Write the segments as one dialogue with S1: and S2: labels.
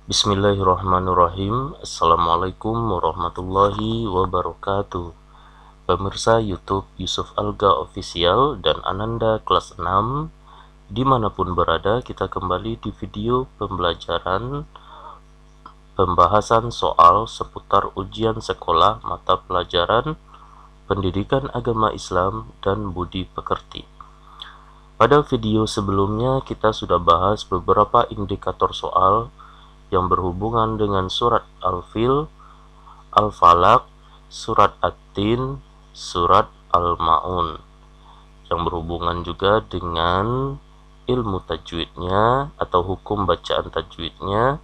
S1: Bismillahirrahmanirrahim. Assalamualaikum warahmatullahi wabarakatuh. Pemirsa YouTube Yusuf Alga Official dan Ananda kelas 6, dimanapun berada, kita kembali di video pembelajaran pembahasan soal seputar ujian sekolah mata pelajaran Pendidikan Agama Islam dan Budi Pekerti. Pada video sebelumnya kita sudah bahas beberapa indikator soal yang berhubungan dengan surat Al-Fil, Al-Falaq, surat At-Tin, surat Al-Ma'un, yang berhubungan juga dengan ilmu tajwidnya atau hukum bacaan tajwidnya,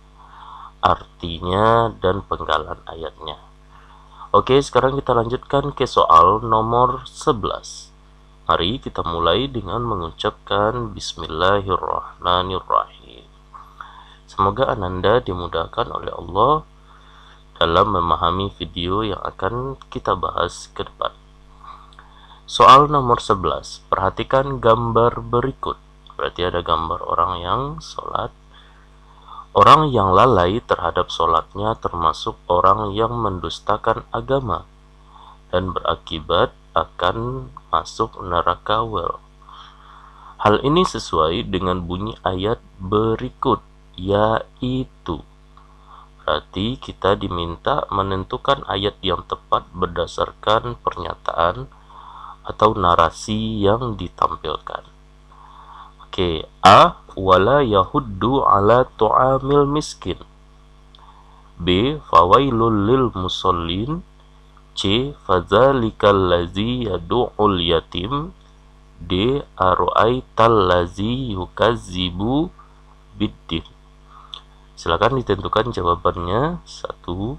S1: artinya, dan penggalan ayatnya. Oke, sekarang kita lanjutkan ke soal nomor 11. Mari kita mulai dengan mengucapkan Bismillahirrahmanirrahim. Semoga Ananda dimudahkan oleh Allah dalam memahami video yang akan kita bahas ke depan. Soal nomor 11. Perhatikan gambar berikut. Berarti ada gambar orang yang sholat. Orang yang lalai terhadap sholatnya termasuk orang yang mendustakan agama dan berakibat akan masuk neraka wel. Hal ini sesuai dengan bunyi ayat berikut, yaitu. Berarti kita diminta menentukan ayat yang tepat berdasarkan pernyataan atau narasi yang ditampilkan. Oke, A. Wala yahuddu ala tu'amil miskin. B. Fawailul lil musallin. C. Fadzalikal lazi yadu'ul yatim. D. Aru'aital lazi yukazzibu biddin. Silakan ditentukan jawabannya. 1, 2,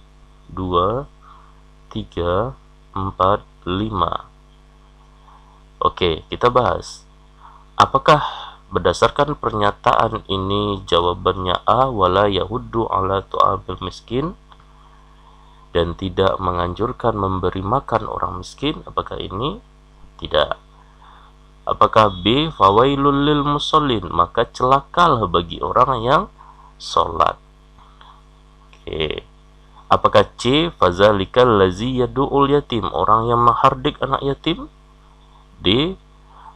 S1: 3, 4, 5. Oke, kita bahas. Apakah berdasarkan pernyataan ini jawabannya A, wala yahuddu ala tu'amil miskin, dan tidak menganjurkan memberi makan orang miskin? Apakah ini? Tidak. Apakah B, fawailul lil musallin, maka celakalah bagi orang yang sholat? Oke. Apakah C, fazalikal lazi yadu'ul yatim, orang yang menghardik anak yatim? D,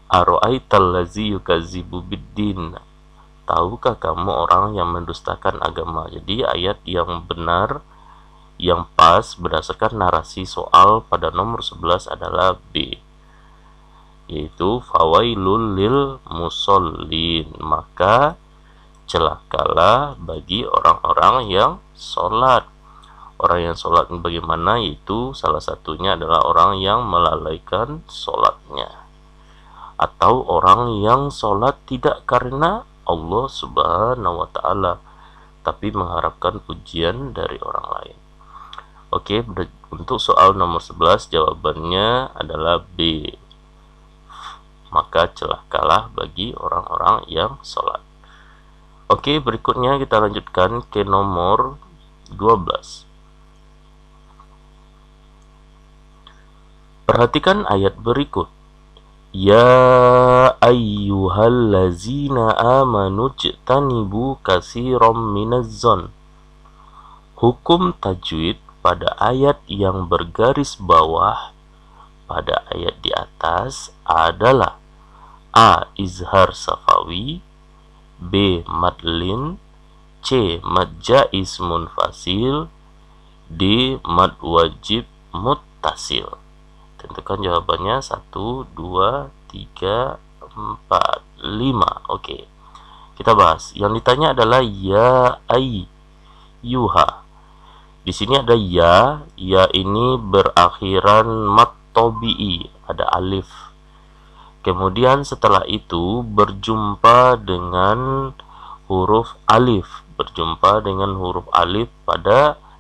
S1: aro'aital lazi yukazibu biddin, tahukah kamu orang yang mendustakan agama? Jadi ayat yang benar, yang pas berdasarkan narasi soal pada nomor 11 adalah B, yaitu fawailul lil musallin, maka celakalah bagi orang-orang yang sholat. Orang yang sholat bagaimana? Yaitu salah satunya adalah orang yang melalaikan sholatnya, atau orang yang sholat tidak karena Allah Subhanahu wa Ta'ala, tapi mengharapkan pujian dari orang lain. Oke, untuk soal nomor 11 jawabannya adalah B, maka celakalah bagi orang-orang yang sholat. Oke, berikutnya kita lanjutkan ke nomor 12. Perhatikan ayat berikut. Ya ayyuhallazina amanu jtanibu katsiran minazzon. Hukum tajwid pada ayat yang bergaris bawah pada ayat di atas adalah A. Izhar safawi, B. Madlin, C. Mad jaiz munfasil, D. Mad wajib muttasil. Tentukan jawabannya. 1, 2, 3, 4, 5. Oke, kita bahas. Yang ditanya adalah ya ayyuha. Di sini ada ya ini berakhiran mat tobi'i, ada alif. Kemudian setelah itu berjumpa dengan huruf alif, pada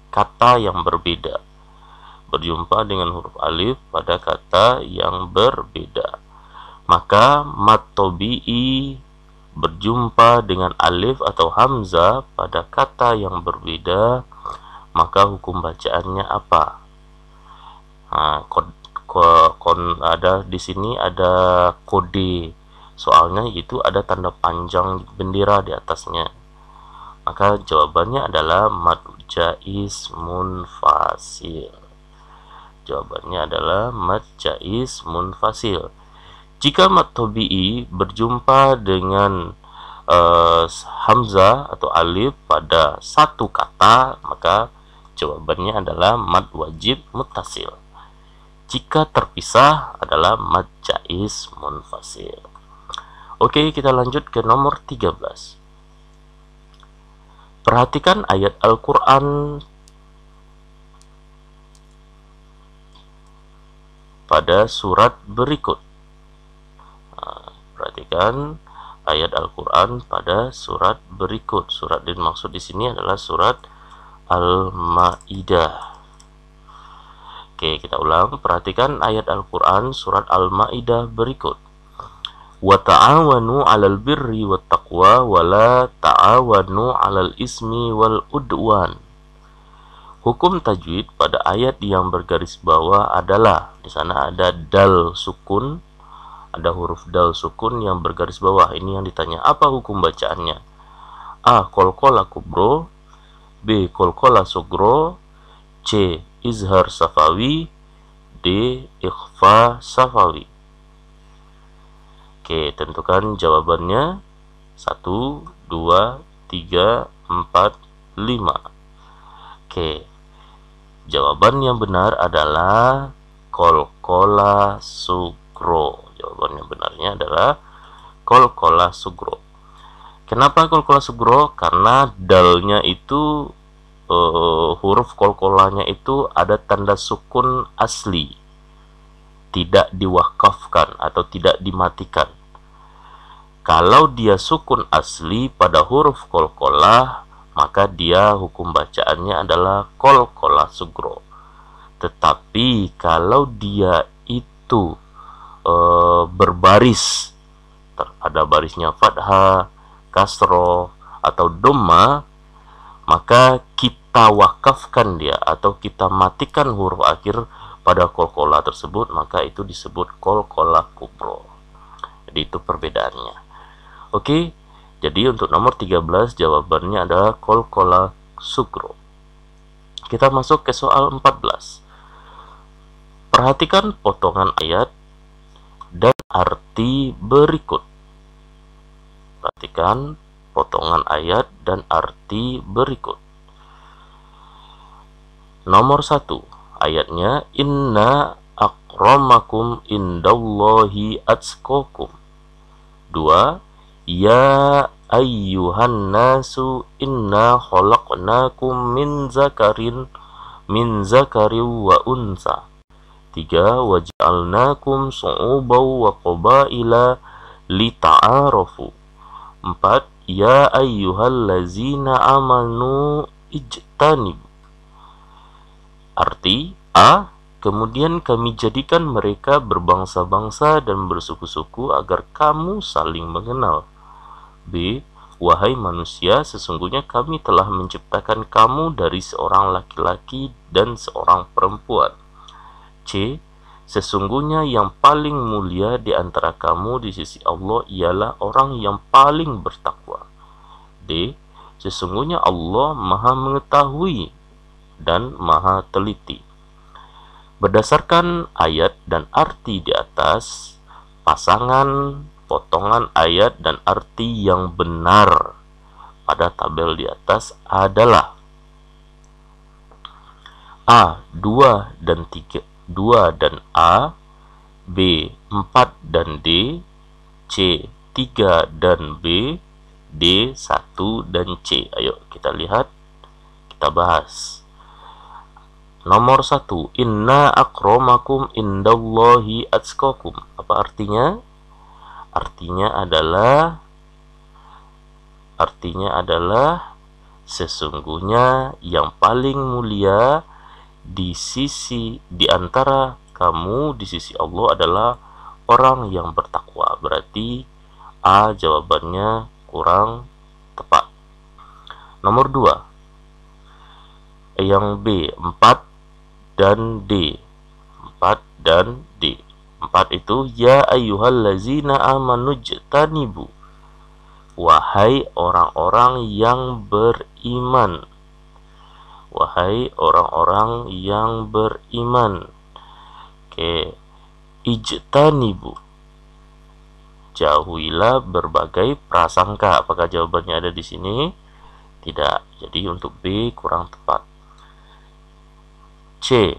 S1: kata yang berbeda. Maka mat tobi'i berjumpa dengan alif atau hamzah pada kata yang berbeda, maka hukum bacaannya apa? Nah, ada di sini ada kode soalnya, itu ada tanda panjang bendera di atasnya. Maka jawabannya adalah mad jaiz munfasil. Jawabannya adalah mad jaiz munfasil. Jika mad tabi'i berjumpa dengan hamzah atau alif pada satu kata, maka jawabannya adalah mad wajib muttasil. Jika terpisah adalah mad jaiz munfasil. Oke, kita lanjut ke nomor 13. Perhatikan ayat Al-Quran pada surat berikut. Perhatikan ayat Al-Quran pada surat berikut. Surat yang dimaksud di sini adalah surat Al-Maidah. Oke, kita ulang. Perhatikan ayat Al-Quran surat Al-Maidah berikut. Wa ta'awanu 'alal birri wat taqwa wa la ta'awanu 'alal ismi wal udwan. Hukum tajwid pada ayat yang bergaris bawah adalah, di sana ada dal sukun, ada huruf dal sukun yang bergaris bawah. Ini yang ditanya, apa hukum bacaannya? A. Qalqalah kubro, B. Qalqalah sugro, C. Izhar safawi, D. Ikhfa safawi. Oke, tentukan jawabannya. 1, 2, 3, 4, 5. Oke, jawaban yang benar adalah qalqalah sugro. Jawaban yang benarnya adalah qalqalah sugro. Kenapa qalqalah sugro? Karena dalnya itu, huruf qalqalahnya itu ada tanda sukun asli, tidak diwakafkan atau tidak dimatikan. Kalau dia sukun asli pada huruf qalqalah, maka dia hukum bacaannya adalah qalqalah sugro. Tetapi kalau dia itu berbaris, ada barisnya fathah, kasroh, atau dhamma, maka kita wakafkan dia atau kita matikan huruf akhir pada qalqalah tersebut, maka itu disebut qalqalah kubro. Jadi itu perbedaannya. Oke, jadi untuk nomor 13 jawabannya adalah qalqalah sugro. Kita masuk ke soal 14. Perhatikan potongan ayat dan arti berikut. Perhatikan potongan ayat dan arti berikut. Nomor 1. Ayatnya, inna akramakum indallahi atqakum. 2. Ya ayyuhan nasu inna khalaqnakum min zakarin wa unsa. 3. Waj'alnakum su'ubaw wa qabaila lita'arafu. 4. Ya ayyuhallazina amanu ijtanib. Arti A. Kemudian kami jadikan mereka berbangsa-bangsa dan bersuku-suku agar kamu saling mengenal. B. Wahai manusia, sesungguhnya kami telah menciptakan kamu dari seorang laki-laki dan seorang perempuan. C. Sesungguhnya yang paling mulia di antara kamu di sisi Allah ialah orang yang paling bertakwa. D. Sesungguhnya Allah Maha mengetahui dan Maha teliti. Berdasarkan ayat dan arti di atas, pasangan potongan ayat dan arti yang benar pada tabel di atas adalah A. 2 dan 3, 2 dan A, B. 4 dan D, C. 3 dan B, D. 1 dan C. Ayo kita lihat, kita bahas. Nomor 1, inna akramakum indallahi atqakum. Apa artinya? Artinya adalah sesungguhnya yang paling mulia di antara kamu di sisi Allah adalah orang yang bertakwa. Berarti A jawabannya kurang tepat. Nomor 2, yang B, 4 dan D. 4 dan D. 4 itu ya ayyuhallazina amanu jtanibu. wahai orang-orang yang beriman. Wahai orang-orang yang beriman. Oke, ijtanibu, jauhilah berbagai prasangka. Apakah jawabannya ada di sini? Tidak. Jadi untuk B kurang tepat. C,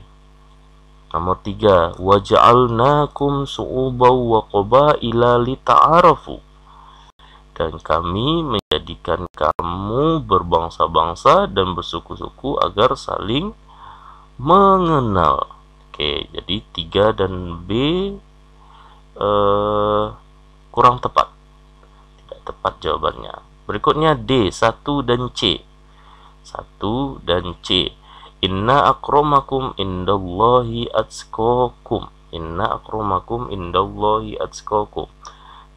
S1: nomor 3, waja'alnakum su'ubaw wa qabaila lita'arafu, dan kami menjadikan kamu berbangsa-bangsa dan bersuku-suku agar saling mengenal. Oke, jadi 3 dan B kurang tepat. Tidak tepat jawabannya. Berikutnya D, 1 dan C. 1 dan C. Inna akramakum indallahi atqakum. Inna akramakum indallahi atqakum.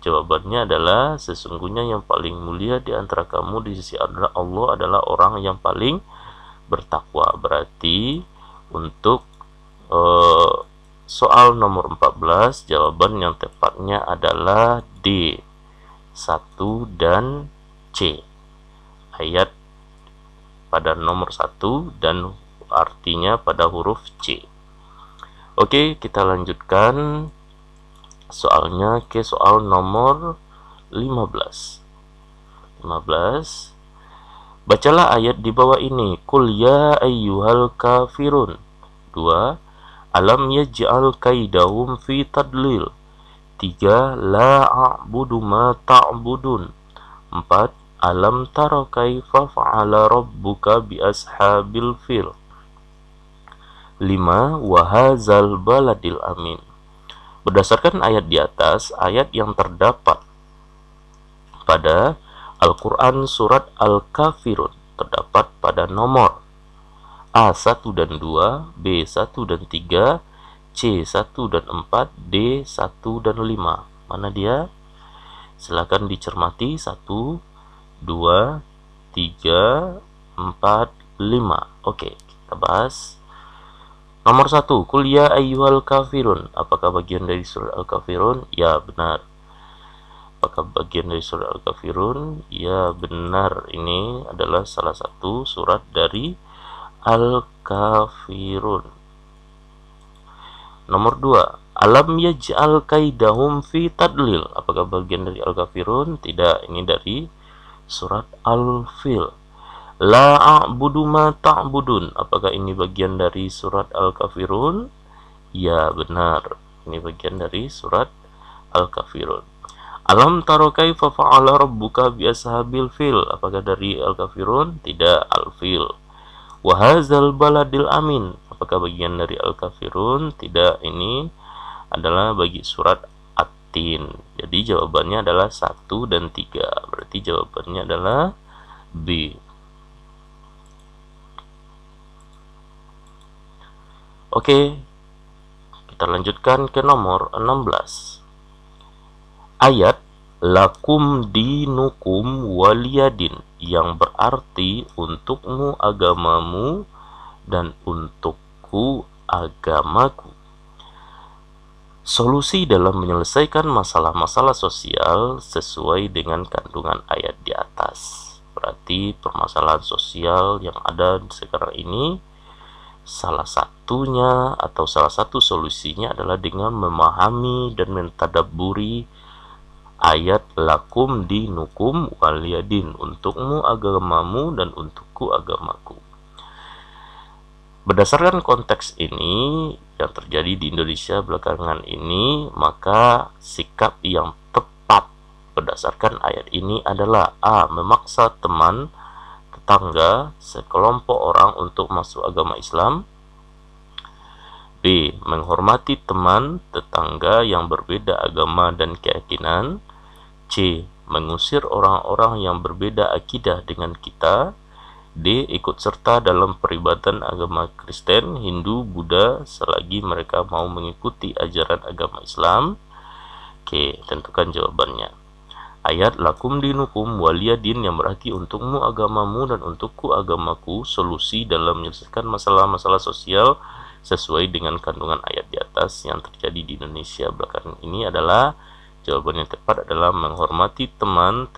S1: Jawabannya adalah sesungguhnya yang paling mulia di antara kamu di sisi Allah adalah orang yang paling bertakwa. Berarti untuk soal nomor 14 jawaban yang tepatnya adalah D, 1 dan C. Ayat pada nomor 1 dan artinya pada huruf C. Oke, kita lanjutkan soalnya ke soal nomor 15. Bacalah ayat di bawah ini. Qul ya ayyuhal kafirun. 2. Alam yaj'al kaidahum fi tadlil. 3. La a'budu ma ta'budun. 4. Alam tara kaifa fa'ala rabbuka bi ashabil fil. 5. Wahazal baladil amin. Berdasarkan ayat di atas, ayat yang terdapat pada Al-Quran surat Al-Kafirun terdapat pada nomor A1 dan 2, B1 dan 3, C1 dan 4, D1 dan 5. Mana dia? Silakan dicermati. 1, 2, 3, 4, 5. Oke, kita bahas. Nomor 1, Qul ya ayyuhal kafirun. Apakah bagian dari surat Al-Kafirun? Ya, benar. Apakah bagian dari surat Al-Kafirun? Ya, benar. Ini adalah salah satu surat dari Al-Kafirun. Nomor 2, Alam yaj'al kaidahum fi tadlil. Apakah bagian dari Al-Kafirun? Tidak, ini dari surat Al-Fil. La a'budu ma ta'budun. Apakah ini bagian dari surat Al-Kafirun? Ya, benar. Ini bagian dari surat Al-Kafirun. Alam taro kaifa fa'ala rabbuka bi ashabil fil. Apakah dari Al-Kafirun? Tidak, Al-Fil. Wahazal baladil amin. Apakah bagian dari Al-Kafirun? Tidak, ini adalah bagi surat At-Tin. Jadi jawabannya adalah 1 dan 3. Berarti jawabannya adalah B. Oke, kita lanjutkan ke nomor 16. Ayat lakum dinukum waliyadin, yang berarti untukmu agamamu dan untukku agamaku. Solusi dalam menyelesaikan masalah-masalah sosial sesuai dengan kandungan ayat di atas. Berarti permasalahan sosial yang ada sekarang ini, salah satunya atau salah satu solusinya adalah dengan memahami dan mentadabburi ayat lakum dinukum waliyadin, untukmu agamamu dan untukku agamaku. Berdasarkan konteks ini yang terjadi di Indonesia belakangan ini, maka sikap yang tepat berdasarkan ayat ini adalah A. Memaksa teman, tetangga, sekelompok orang untuk masuk agama Islam. B. Menghormati teman, tetangga yang berbeda agama dan keyakinan. C. Mengusir orang-orang yang berbeda akidah dengan kita. D. Ikut serta dalam peribadatan agama Kristen, Hindu, Buddha selagi mereka mau mengikuti ajaran agama Islam. Oke, tentukan jawabannya. Ayat lakum dinukum waliyadin yang berarti untukmu agamamu dan untukku agamaku, solusi dalam menyelesaikan masalah-masalah sosial sesuai dengan kandungan ayat di atas yang terjadi di Indonesia belakangan ini adalah Jawaban yang tepat adalah menghormati teman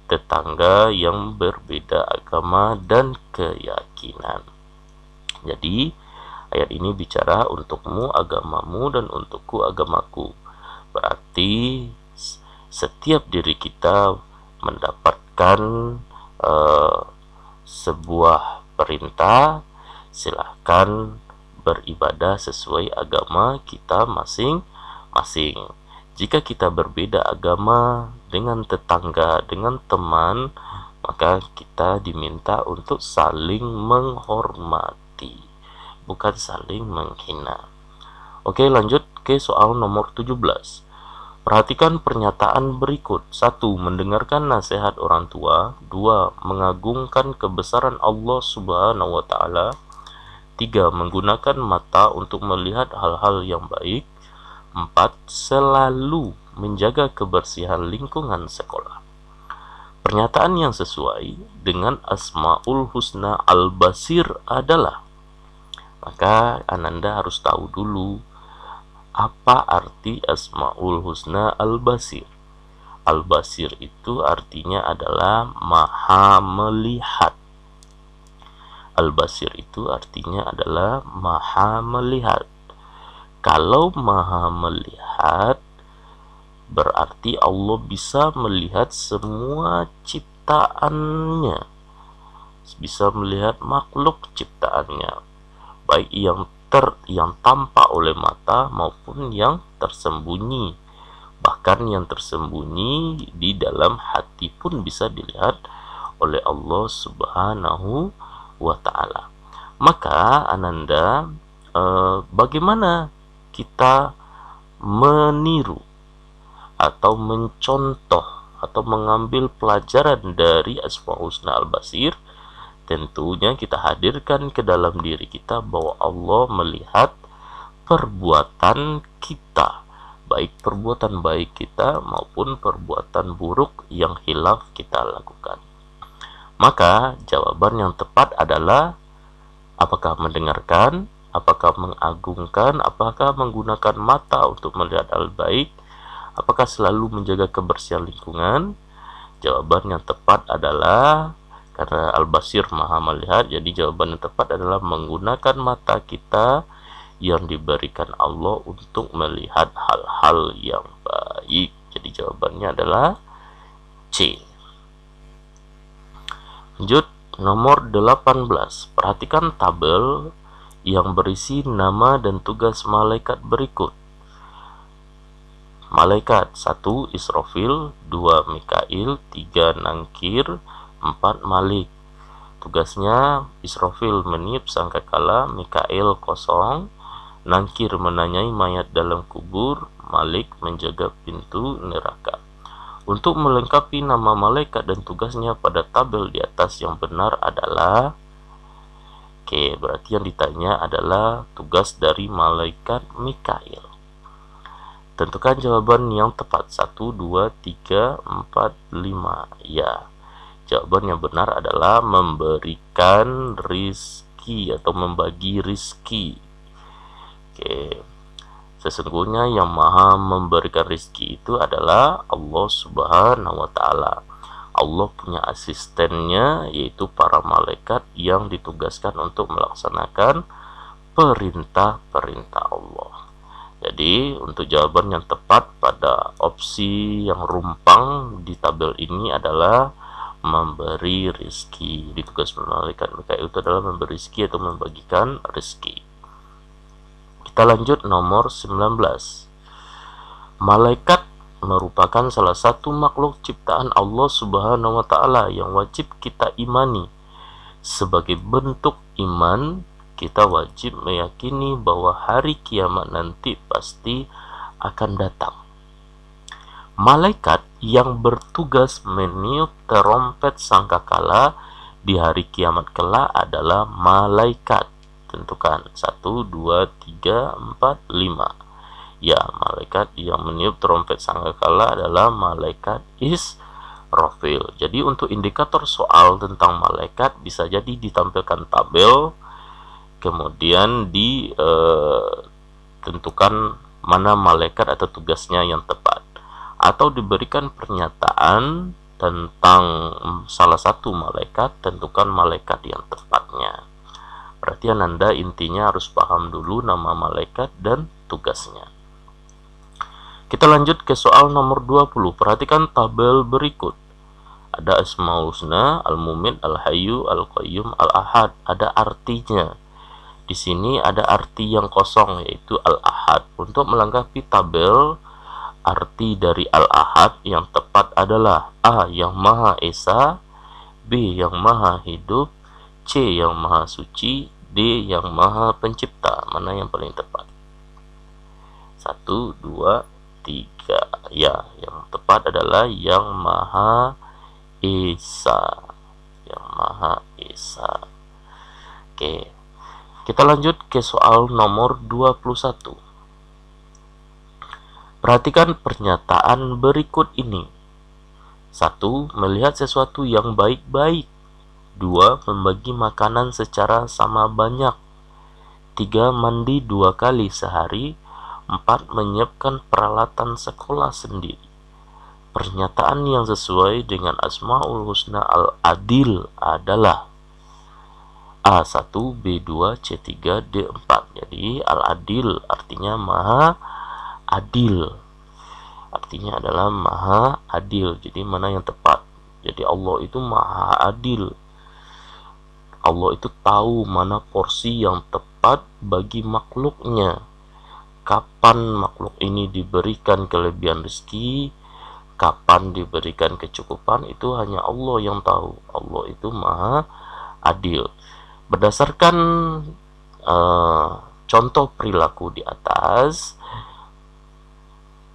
S1: tetangga yang berbeda agama dan keyakinan. Jadi ayat ini bicara untukmu agamamu dan untukku agamaku. Berarti setiap diri kita mendapatkan sebuah perintah, silahkan beribadah sesuai agama kita masing-masing. Jika kita berbeda agama dengan tetangga, dengan teman, maka kita diminta untuk saling menghormati, bukan saling menghina. Oke, lanjut ke soal nomor 17. Perhatikan pernyataan berikut. 1. Mendengarkan nasihat orang tua. 2. Mengagungkan kebesaran Allah Subhanahu wa Ta'ala. 3. Menggunakan mata untuk melihat hal-hal yang baik. 4. Selalu menjaga kebersihan lingkungan sekolah. Pernyataan yang sesuai dengan Asmaul Husna Al-Basir adalah, maka Ananda harus tahu dulu apa arti Asmaul Husna Al-Basir. Al-Basir itu artinya adalah maha melihat. Al-Basir itu artinya adalah maha melihat. Kalau maha melihat, berarti Allah bisa melihat semua ciptaannya, bisa melihat makhluk ciptaannya, baik yang tampak oleh mata maupun yang tersembunyi. Bahkan yang tersembunyi di dalam hati pun bisa dilihat oleh Allah Subhanahu wa Ta'ala. Maka Ananda, bagaimana kita meniru atau mencontoh atau mengambil pelajaran dari Asmaul Husna Al-Basir? Tentunya kita hadirkan ke dalam diri kita bahwa Allah melihat perbuatan kita, baik perbuatan baik kita maupun perbuatan buruk yang khilaf kita lakukan. Maka jawaban yang tepat adalah apakah mendengarkan, apakah mengagungkan, apakah menggunakan mata untuk melihat hal baik, apakah selalu menjaga kebersihan lingkungan. Jawaban yang tepat adalah, karena Al-Basir maha melihat, jadi jawaban yang tepat adalah menggunakan mata kita yang diberikan Allah untuk melihat hal-hal yang baik. Jadi jawabannya adalah C. Lanjut, nomor 18. Perhatikan tabel yang berisi nama dan tugas malaikat berikut. Malaikat 1. Israfil, 2. Mikail, 3. Nangkir, 4. Malik. Tugasnya Israfil meniup sangkakala, Mikail kosong, Nangkir menanyai mayat dalam kubur, Malik menjaga pintu neraka. Untuk melengkapi nama malaikat dan tugasnya pada tabel di atas yang benar adalah, oke, berarti yang ditanya adalah tugas dari malaikat Mikail. Tentukan jawaban yang tepat. 1, 2, 3, 4, 5. Ya, jawaban yang benar adalah memberikan rizki atau membagi rizki. Oke, sesungguhnya yang maha memberikan rizki itu adalah Allah Subhanahu wa Ta'ala. Allah punya asistennya, yaitu para malaikat yang ditugaskan untuk melaksanakan perintah-perintah Allah. Jadi untuk jawaban yang tepat pada opsi yang rumpang di tabel ini adalah memberi rizki. Ditugas malaikat itu adalah memberi rizki atau membagikan rizki. Kita lanjut nomor 19. Malaikat merupakan salah satu makhluk ciptaan Allah Subhanahu wa Ta'ala yang wajib kita imani. Sebagai bentuk iman, kita wajib meyakini bahwa hari kiamat nanti pasti akan datang. Malaikat yang bertugas meniup terompet sangkakala di hari kiamat kelak adalah malaikat. Tentukan 1, 2, 3, 4, 5. Ya, malaikat yang meniup terompet sangkakala adalah malaikat Israfil. Jadi untuk indikator soal tentang malaikat bisa jadi ditampilkan tabel, kemudian ditentukan mana malaikat atau tugasnya yang tepat, atau diberikan pernyataan tentang salah satu malaikat, tentukan malaikat yang tepatnya. Berarti Ananda intinya harus paham dulu nama malaikat dan tugasnya. Kita lanjut ke soal nomor 20. Perhatikan tabel berikut. Ada Asmaul Husna, Al-Mumit, Al-Hayyu, Al-Qayyum, Al-Ahad. Ada artinya. Di sini ada arti yang kosong, yaitu Al-Ahad. Untuk melengkapi tabel, arti dari Al-Ahad yang tepat adalah A. Yang Maha Esa, B. Yang Maha Hidup, C. Yang Maha Suci, D. Yang Maha Pencipta. Mana yang paling tepat? 1, 2, 3. Ya, yang tepat adalah Yang Maha Esa. Yang Maha Esa. Oke. Kita lanjut ke soal nomor 21. Perhatikan pernyataan berikut ini. 1. Melihat sesuatu yang baik-baik. 2. Membagi makanan secara sama banyak. 3. Mandi 2 kali sehari. 4. Menyiapkan peralatan sekolah sendiri. Pernyataan yang sesuai dengan Asmaul Husna Al-Adil adalah A1, B2, C3, D4. Jadi Al-Adil artinya Maha Adil. Artinya adalah Maha Adil. Jadi mana yang tepat? Jadi Allah itu Maha Adil. Allah itu tahu mana porsi yang tepat bagi makhluknya. Kapan makhluk ini diberikan kelebihan rezeki, kapan diberikan kecukupan, itu hanya Allah yang tahu. Allah itu Maha Adil. Berdasarkan contoh perilaku di atas,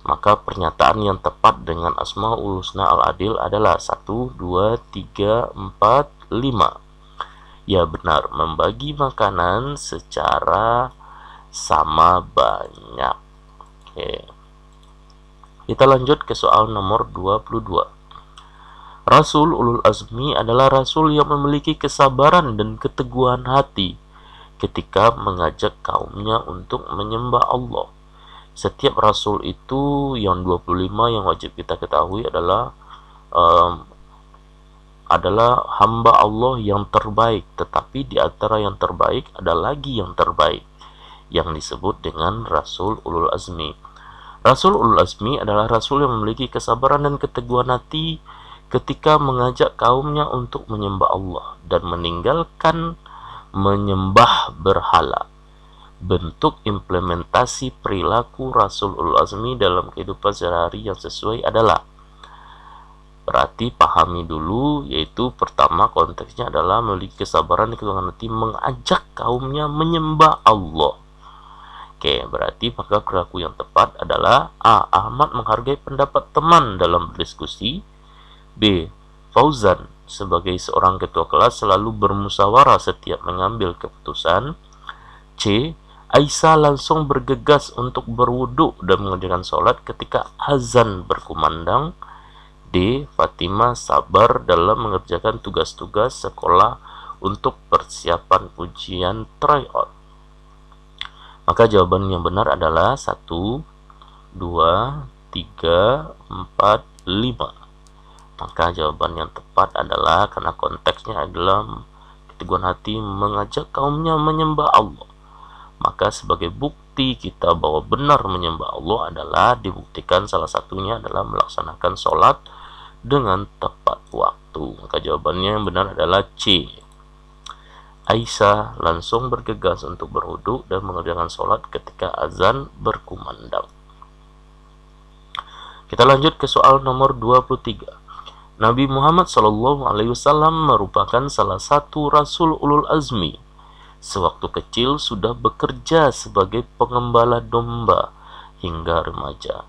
S1: maka pernyataan yang tepat dengan Asmaul Husna Al-Adil adalah 1, 2, 3, 4, 5. Ya benar, membagi makanan secara sama banyak. Oke. Kita lanjut ke soal nomor 22. Rasul Ulul Azmi adalah Rasul yang memiliki kesabaran dan keteguhan hati ketika mengajak kaumnya untuk menyembah Allah. Setiap Rasul itu yang 25 yang wajib kita ketahui adalah hamba Allah yang terbaik. Tetapi di antara yang terbaik ada lagi yang terbaik, yang disebut dengan Rasul Ulul Azmi. Rasul Ulul Azmi adalah Rasul yang memiliki kesabaran dan keteguhan hati ketika mengajak kaumnya untuk menyembah Allah dan meninggalkan menyembah berhala. Bentuk implementasi perilaku Rasul Ulul Azmi dalam kehidupan sehari-hari yang sesuai adalah, berarti pahami dulu, yaitu pertama konteksnya adalah memiliki kesabaran dan keteguhan hati mengajak kaumnya menyembah Allah. Oke, berarti maka perilaku yang tepat adalah A. Ahmad menghargai pendapat teman dalam berdiskusi. B. Fauzan sebagai seorang ketua kelas selalu bermusyawarah setiap mengambil keputusan. C. Aisyah langsung bergegas untuk berwudu dan mengerjakan sholat ketika azan berkumandang. D. Fatimah sabar dalam mengerjakan tugas-tugas sekolah untuk persiapan ujian tryout. Maka jawaban yang benar adalah 1, 2, 3, 4, 5. Maka jawaban yang tepat adalah, karena konteksnya adalah keteguhan hati mengajak kaumnya menyembah Allah, maka sebagai bukti kita bahwa benar menyembah Allah adalah dibuktikan salah satunya adalah melaksanakan sholat dengan tepat waktu. Maka jawabannya yang benar adalah C. Aisyah langsung bergegas untuk berwudu dan mengerjakan sholat ketika azan berkumandang. Kita lanjut ke soal nomor 23. Nabi Muhammad SAW merupakan salah satu Rasul Ulul Azmi. Sewaktu kecil sudah bekerja sebagai pengembala domba hingga remaja,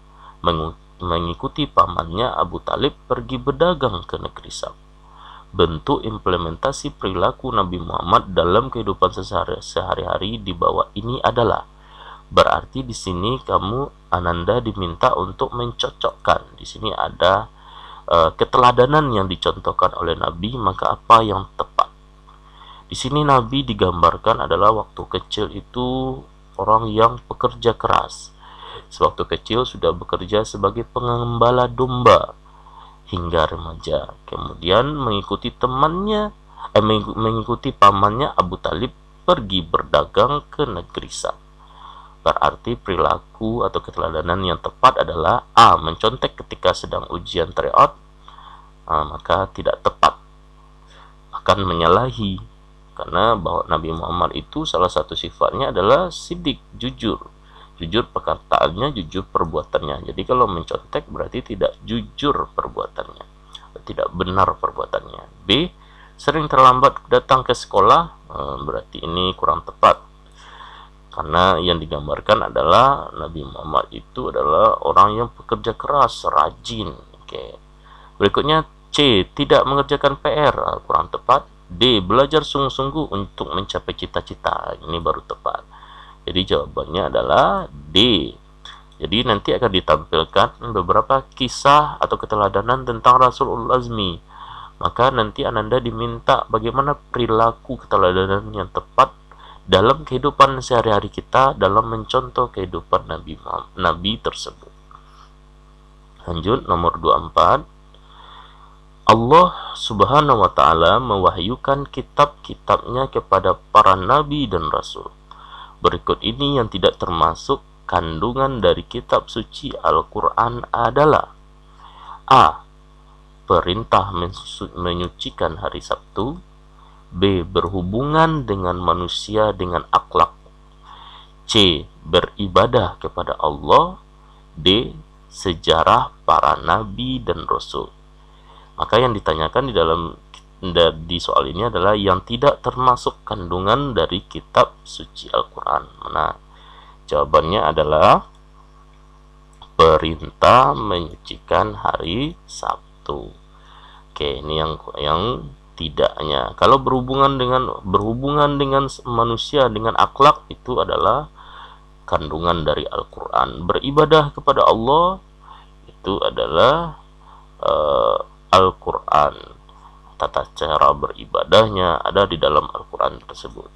S1: mengikuti pamannya Abu Talib pergi berdagang ke negeri Syam. Bentuk implementasi perilaku Nabi Muhammad dalam kehidupan sehari-hari di bawah ini adalah, berarti di sini kamu Ananda diminta untuk mencocokkan. Di sini ada keteladanan yang dicontohkan oleh Nabi, maka apa yang tepat? Di sini Nabi digambarkan adalah waktu kecil itu orang yang pekerja keras. Sewaktu kecil sudah bekerja sebagai pengembala domba hingga remaja. Kemudian mengikuti mengikuti pamannya Abu Talib pergi berdagang ke negeri Sam. Berarti perilaku atau keteladanan yang tepat adalah A. Mencontek ketika sedang ujian tryout, maka tidak tepat, akan menyalahi, karena bahwa Nabi Muhammad itu salah satu sifatnya adalah sidik, jujur perkataannya, jujur perbuatannya. Jadi kalau mencontek berarti tidak jujur perbuatannya, tidak benar perbuatannya. B. Sering terlambat datang ke sekolah, berarti ini kurang tepat, karena yang digambarkan adalah Nabi Muhammad itu adalah orang yang pekerja keras, rajin. Oke. Berikutnya C. Tidak mengerjakan PR, kurang tepat. D. Belajar sungguh-sungguh untuk mencapai cita-cita, ini baru tepat. Jadi jawabannya adalah D. Jadi nanti akan ditampilkan beberapa kisah atau keteladanan tentang Rasul Ulul Azmi. Maka nanti Ananda diminta bagaimana perilaku keteladanan yang tepat dalam kehidupan sehari-hari kita dalam mencontoh kehidupan Nabi tersebut. Lanjut, nomor 24. Allah Subhanahu wa Ta'ala mewahyukan kitab-kitabnya kepada para nabi dan rasul. Berikut ini yang tidak termasuk kandungan dari kitab suci Al-Quran adalah A. Perintah menyucikan hari Sabtu. B. Berhubungan dengan manusia dengan akhlak. C. Beribadah kepada Allah. D. Sejarah para nabi dan rasul. Maka yang ditanyakan di soal ini adalah yang tidak termasuk kandungan dari kitab suci Al-Quran. Nah, jawabannya adalah perintah menyucikan hari Sabtu. Oke, ini yang tidaknya. Kalau berhubungan dengan manusia dengan akhlak, itu adalah kandungan dari Al-Quran. Beribadah kepada Allah itu adalah Al-Quran. Tata cara beribadahnya ada di dalam Al-Quran tersebut.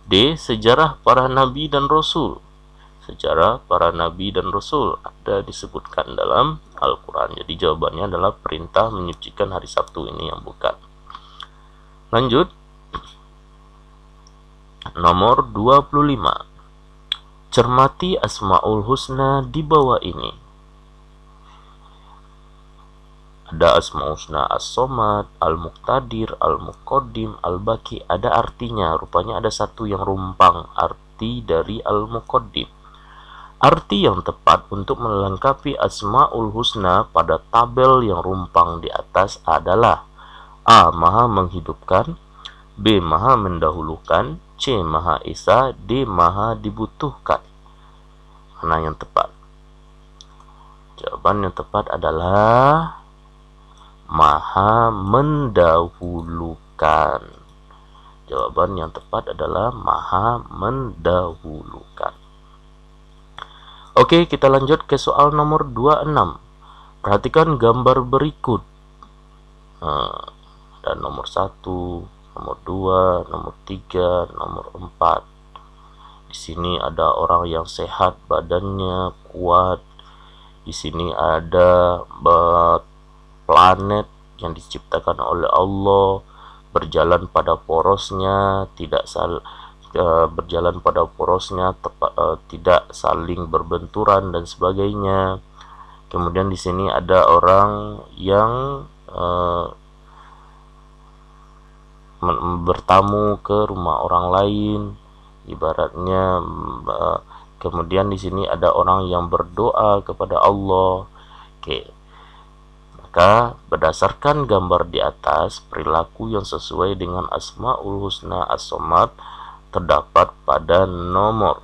S1: D. Sejarah para nabi dan rasul. Sejarah para nabi dan rasul ada disebutkan dalam Al-Quran. Jadi jawabannya adalah perintah menyucikan hari Sabtu, ini yang bukan. Lanjut, nomor 25. Cermati Asmaul Husna di bawah ini. Ada Asmaul Husna As-Somad, Al-Muqtadir, Al-Muqaddim, Al-Baqi. Ada artinya, rupanya ada satu yang rumpang arti dari Al-Muqaddim. Arti yang tepat untuk melengkapi Asmaul Husna pada tabel yang rumpang di atas adalah A. Maha menghidupkan. B. Maha mendahulukan. C. Maha Esa. D. Maha dibutuhkan. Mana yang tepat? Jawaban yang tepat adalah Maha mendahulukan. Jawaban yang tepat adalah Maha mendahulukan. Oke, kita lanjut ke soal nomor 26. Perhatikan gambar berikut. Ada nomor 1, nomor 2, nomor 3, nomor 4. Di sini ada orang yang sehat, badannya kuat. Di sini ada planet yang diciptakan oleh Allah, berjalan pada porosnya, tidak saling berbenturan dan sebagainya. Kemudian di sini ada orang yang bertamu ke rumah orang lain, ibaratnya. Kemudian di sini ada orang yang berdoa kepada Allah. Oke. Maka berdasarkan gambar di atas, perilaku yang sesuai dengan Asmaul Husna As-Somad terdapat pada nomor.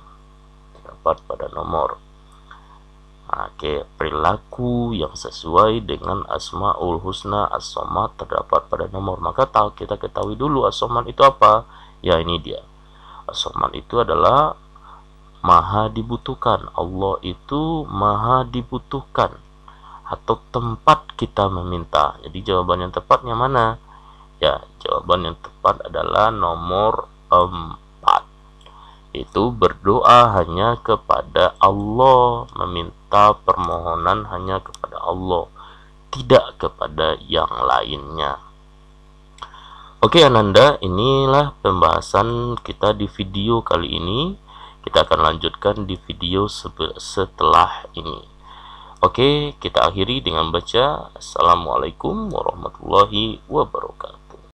S1: Oke, perilaku yang sesuai dengan Asmaul Husna As-Somad terdapat pada nomor. Maka kita ketahui dulu As-Somad itu apa? Ya, ini dia. As-Somad itu adalah Maha dibutuhkan. Allah itu Maha dibutuhkan, atau tempat kita meminta. Jadi jawaban yang tepatnya mana? Ya, jawaban yang tepat adalah nomor 4. Itu berdoa hanya kepada Allah, meminta permohonan hanya kepada Allah, tidak kepada yang lainnya. Oke Ananda, inilah pembahasan kita di video kali ini. Kita akan lanjutkan di video setelah ini. Oke, kita akhiri dengan baca Assalamualaikum warahmatullahi wabarakatuh.